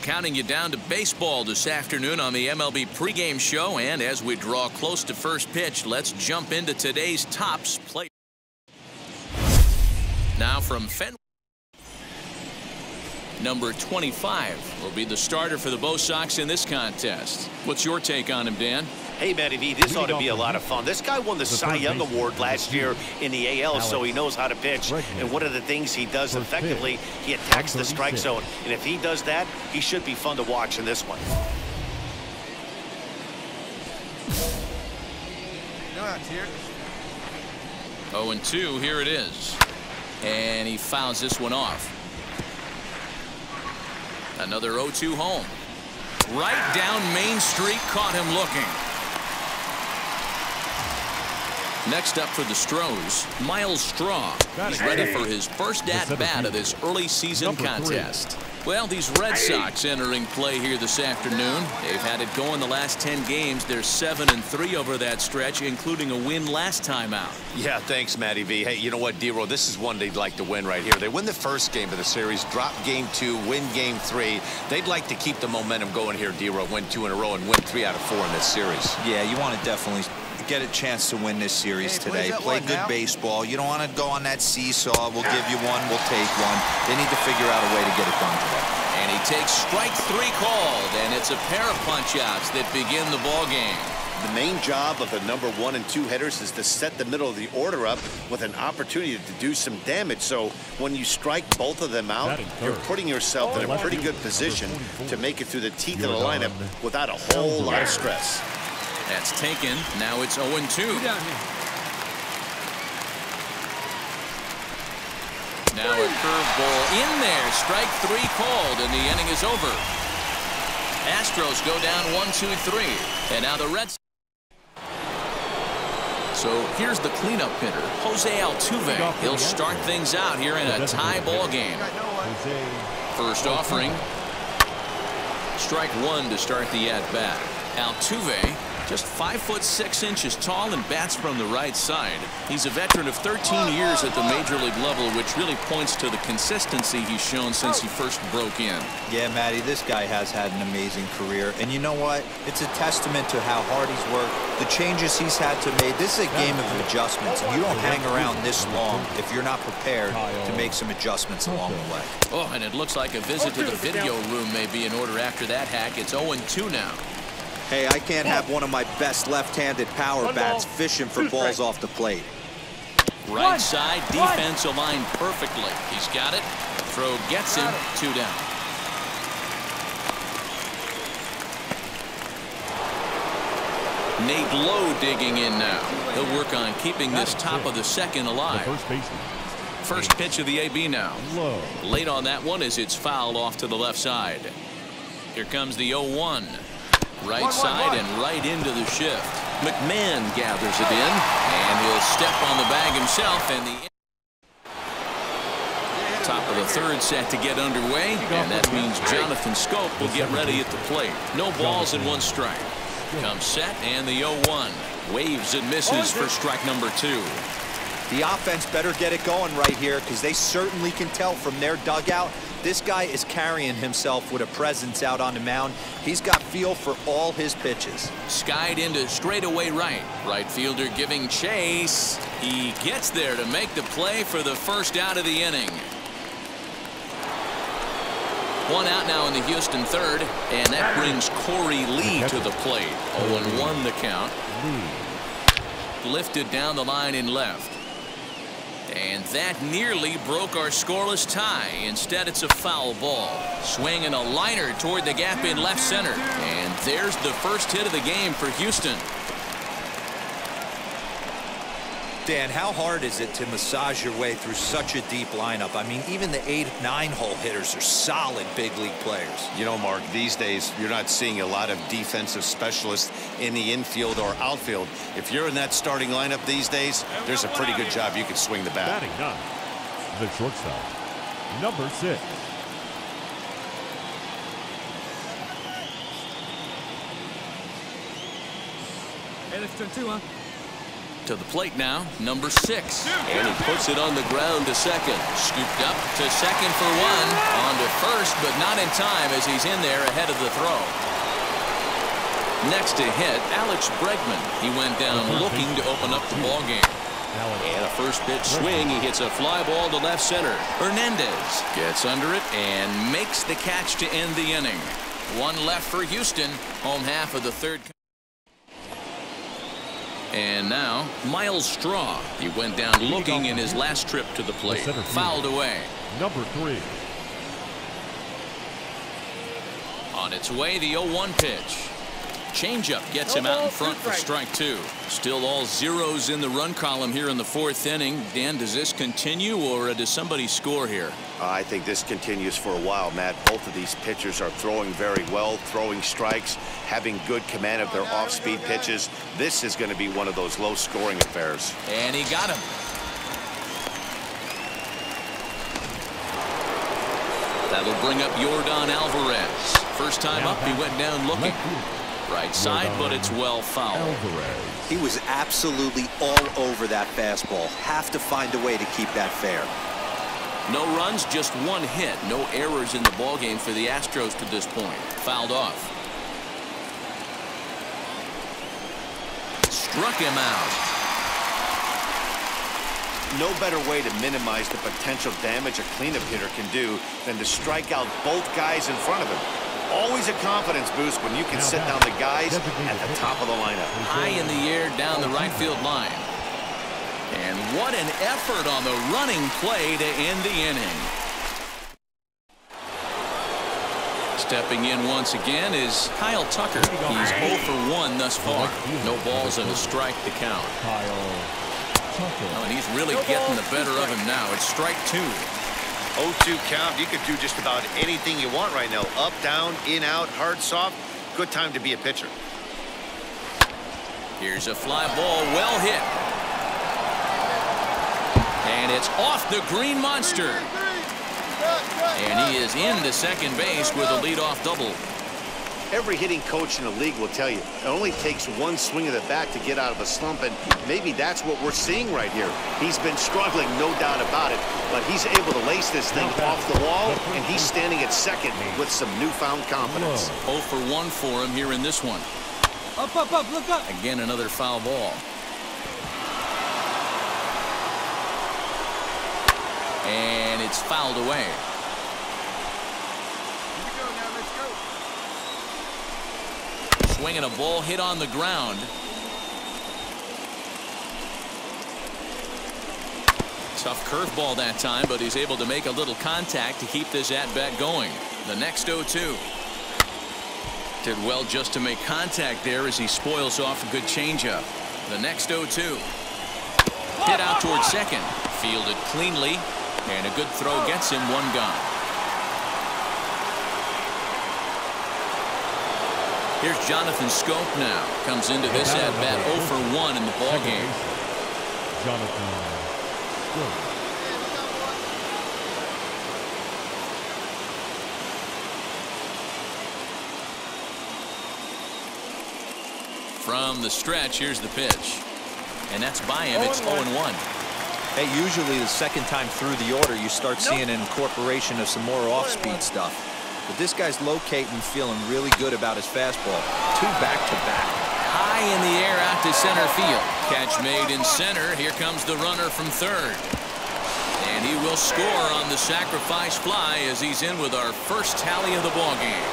counting you down to baseball this afternoon on the MLB pregame show. And as we draw close to first pitch, let's jump into today's tops play. Now from Fenway, number 25 will be the starter for the Bo Sox in this contest. What's your take on him, Dan? Hey, Matty V, this ought to be a lot of fun. This guy won the Cy Young Award last year in the AL, so he knows how to pitch. And one of the things he does effectively, he attacks the strike zone. And if he does that, he should be fun to watch in this one. 0-2, here it is. And he fouls this one off. Another 0-2 home. Right down Main Street, caught him looking. Next up for the Stros, Miles Straw. He's ready for his first at-bat of this early season contest. Well, these Red Sox entering play here this afternoon. They've had it going the last 10 games. They're 7-3 over that stretch, including a win last time out. Yeah, thanks, Matty V. Hey, you know what, D-Roll, this is one they'd like to win right here. They win the first game of the series, drop game 2, win game 3. They'd like to keep the momentum going here, D-Roll, win 2 in a row and win 3 out of 4 in this series. Yeah, you want to definitely get a chance to win this series today. Play good baseball. You don't want to go on that seesaw. We'll give you one, we'll take one. They need to figure out a way to get it done today. And he takes strike 3 called, and it's a pair of punch-outs that begin the ball game. The main job of the number 1 and 2 hitters is to set the middle of the order up with an opportunity to do some damage. So when you strike both of them out, you're putting yourself in a pretty good position to make it through the teeth of the lineup without a whole lot of stress. That's taken. Now it's 0-2. Now a curveball in there. Strike 3 called, and the inning is over. Astros go down 1-2-3. And now the Reds. So here's the cleanup hitter, Jose Altuve. He'll start things out here in a tie ball game. First offering. Strike 1 to start the at-bat. Altuve, just 5'6" tall and bats from the right side. He's a veteran of 13 years at the major league level, which really points to the consistency he's shown since he first broke in. Yeah, Matty, this guy has had an amazing career. And you know what? It's a testament to how hard he's worked, the changes he's had to make. This is a game of adjustments. And you don't hang around this long if you're not prepared to make some adjustments along the way. Oh, and it looks like a visit to the video room may be in order after that hack. It's 0-2 now. Hey, I can't have one of my best left-handed power bats fishing for balls off the plate. Right side, defense aligned perfectly. He's got it. Throw gets him. 2 down. Nate Lowe digging in now. He'll work on keeping this top of the second alive. First pitch of the AB now. Late on that one as it's fouled off to the left side. Here comes the 0-1. Right side and right into the shift. McMahon gathers it in, and he'll step on the bag himself, and the top of the third set to get underway, and that means Jonathan Scope will get ready at the plate. No balls and 1 strike. Comes set, and the 0-1 waves and misses for strike number 2. The offense better get it going right here, because they certainly can tell from their dugout this guy is carrying himself with a presence out on the mound. He's got feel for all his pitches. Skied into straightaway right. Right fielder giving chase. He gets there to make the play for the first out of the inning. 1 out now in the Houston third, and that brings Corey Lee to the plate. 0-1 the count. Lifted down the line in left. And that nearly broke our scoreless tie. Instead, it's a foul ball. Swinging a liner toward the gap in left center. And there's the first hit of the game for Houston. Dan, how hard is it to massage your way through such a deep lineup? I mean, even the 8, 9-hole hitters are solid big league players. You know, Mark, these days you're not seeing a lot of defensive specialists in the infield or outfield. If you're in that starting lineup these days, there's a pretty good job you can swing the bat. Batting 9, the shortstop, number 6. Hey, let's turn 2, huh? To the plate now, number 6. And he puts it on the ground to second. Scooped up to second for one. On to first, but not in time as he's in there ahead of the throw. Next to hit, Bregman. He went down looking to open up the ball game. And a first pitch swing. He hits a fly ball to left center. Hernandez gets under it and makes the catch to end the inning. One left for Houston. Home half of the third. And now Miles Straw. He went down looking in his last trip to the plate. Fouled away. Number 3. On its way, the 0-1 pitch. Changeup gets him out in front for strike 2. Still all zeros in the run column here in the 4th inning. Dan, does this continue or does somebody score here? I think this continues for a while, Matt. Both of these pitchers are throwing very well, throwing strikes, having good command of their off-speed pitches. This is going to be one of those low-scoring affairs. And he got him. That'll bring up Yordan Alvarez. First time up, he went down looking. Right side, but it's well fouled. He was absolutely all over that fastball. Have to find a way to keep that fair. No runs, just one hit. No errors in the ballgame for the Astros to this point. Fouled off. Struck him out. No better way to minimize the potential damage a cleanup hitter can do than to strike out both guys in front of him. Always a confidence boost when you can sit down the guys at the top of the lineup. High in the air down the right field line. And what an effort on the running play to end the inning. Stepping in once again is Kyle Tucker. He's 0 for 1 thus far. No balls and a strike to count. Oh, and he's really getting the better of him now. It's strike 2. 0-2 count. You could do just about anything you want right now. Up, down, in, out, hard, soft. Good time to be a pitcher. Here's a fly ball, well hit. And it's off the green monster. And he is into second base with a leadoff double. Every hitting coach in the league will tell you it only takes one swing of the bat to get out of a slump, and maybe that's what we're seeing right here. He's been struggling, no doubt about it, but he's able to lace this thing off the wall, and he's standing at second with some newfound confidence. 0 for 1 for him here in this one. Up, look up. Again, another foul ball. And it's fouled away. Swinging a ball hit on the ground. Tough curveball that time, but he's able to make a little contact to keep this at-bat going. The next 0-2. Did well just to make contact there as he spoils off a good changeup. The next 0-2. Hit out towards second. Fielded cleanly, and a good throw gets him one gone. Here's Jonathan Scope now. Comes into this at-bat 0 for 1 in the ballgame. Jonathan Scope. From the stretch, here's the pitch. And that's by him. It's 0-1. Hey, usually the second time through the order, you start seeing an incorporation of some more off-speed stuff. But this guy's locating, feeling really good about his fastball. 2 back-to-back. High in the air out to center field. Catch made in center. Here comes the runner from third. And he will score on the sacrifice fly as he's in with our first tally of the ballgame.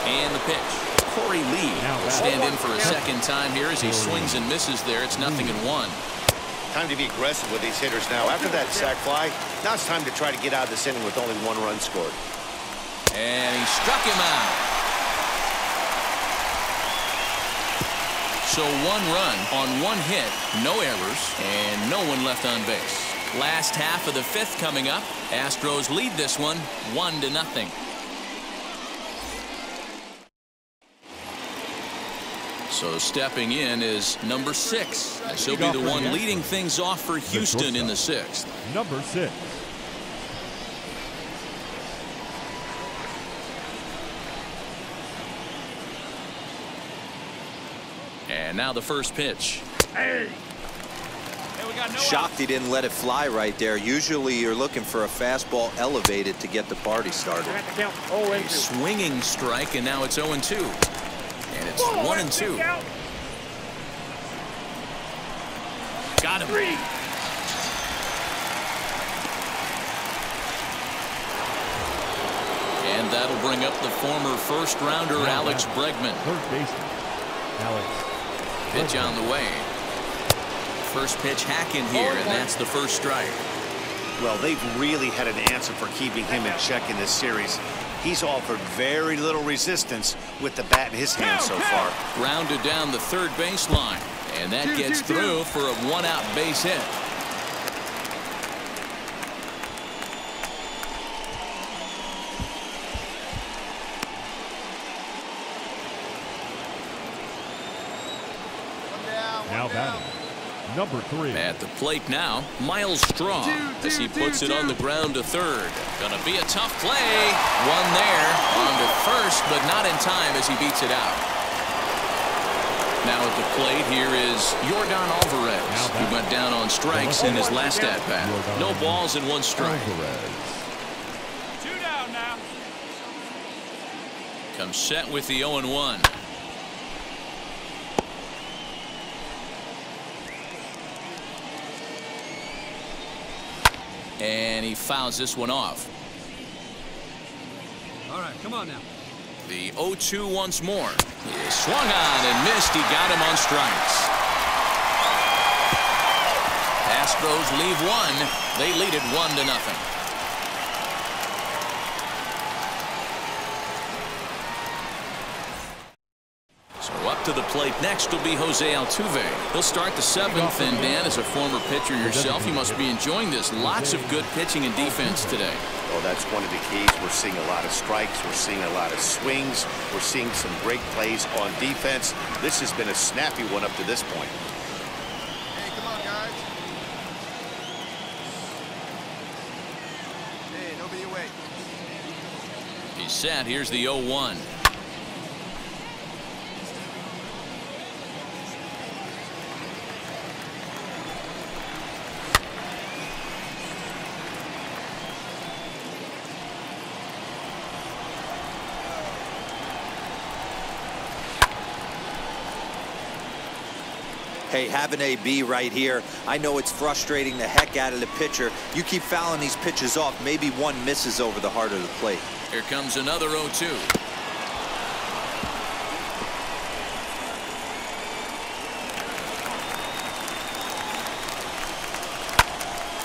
And the pitch. Corey Lee will stand in for a second time here as he swings and misses there. It's 0-1. Time to be aggressive with these hitters now. After that sac fly, now it's time to try to get out of this inning with only 1 run scored. And he struck him out. So 1 run on 1 hit, no errors, and no one left on base. Last half of the 5th coming up. Astros lead this one 1-0. So stepping in is number 6. This will be the one leading things off for Houston in the 6th. Number 6. And now the first pitch. Shocked he didn't let it fly right there. Usually you're looking for a fastball elevated to get the party started. A swinging strike, and now it's 0-2. And it's 1-2. Got him. And that'll bring up the former first-rounder Alex Bregman. Third baseman, Alex. Pitch on the way. First pitch hacking here, and that's the first strike. Well, they've really had an answer for keeping him in check in this series. He's offered very little resistance with the bat in his hand so far. Grounded down the third baseline, and that gets through for a one-out base hit. Now batting, number 3. At the plate now, Miles Straw, as he puts it on the ground to third. Gonna be a tough play. One there, on to first, but not in time as he beats it out. Now at the plate, here is Yordan Alvarez, who went down on strikes in his last at-bat. No balls and 1 strike. 2 down now. Comes set with the 0-1. And he fouls this one off. All right, come on now. The 0-2 once more. He swung on and missed. He got him on strikes. Astros leave 1. They lead it 1-0. Up to the plate next will be Jose Altuve. He'll start the 7th, and Dan, as a former pitcher yourself, you must be enjoying this. Lots of good pitching and defense today. Well, that's one of the keys. We're seeing a lot of strikes. We're seeing a lot of swings. We're seeing some great plays on defense. This has been a snappy one up to this point. Hey, come on, guys. Hey, nobody away. He's set. Here's the 0-1. Hey, have an AB right here. I know it's frustrating the heck out of the pitcher. You keep fouling these pitches off. Maybe one misses over the heart of the plate. Here comes another 0-2.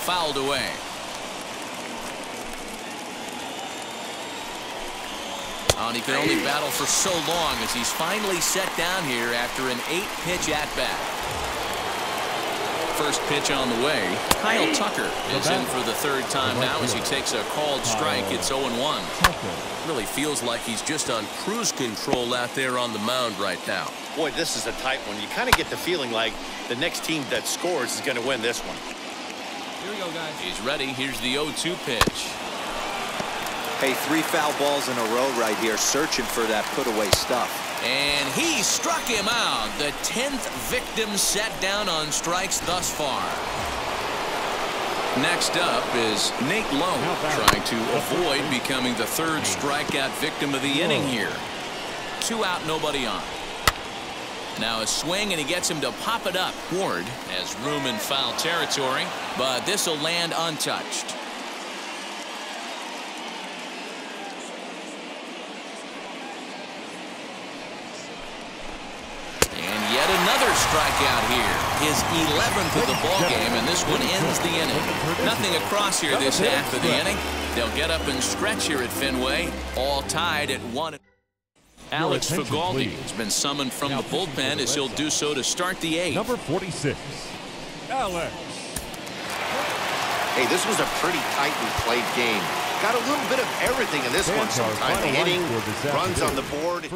Fouled away. And he could only battle for so long as he's finally set down here after an 8-pitch at-bat. First pitch on the way. Kyle Tucker is in for the 3rd time now as he takes a called strike. It's 0-1. Really feels like he's just on cruise control out there on the mound right now. Boy, this is a tight one. You kind of get the feeling like the next team that scores is going to win this one. Here we go, guys. He's ready. Here's the 0-2 pitch. Hey, 3 foul balls in a row right here, searching for that put-away stuff. And he struck him out. The 10th victim set down on strikes thus far. Next up is Nate Lowe, trying to avoid becoming the 3rd strikeout victim of the inning here. 2 out, nobody on. Now a swing, and he gets him to pop it up. Ward has room in foul territory, but this will land untouched. Yet another strikeout here. His 11th of the ball game, and this one ends the inning. Nothing across here this half of the inning. They'll get up and stretch here at Fenway, all tied at 1. Alex Fagaldi has been summoned from the bullpen as he'll do so to start the 8th. Number 46, Alex. Hey, this was a pretty tightly played game. Got a little bit of everything in this one sometimes. Hitting, runs on the board.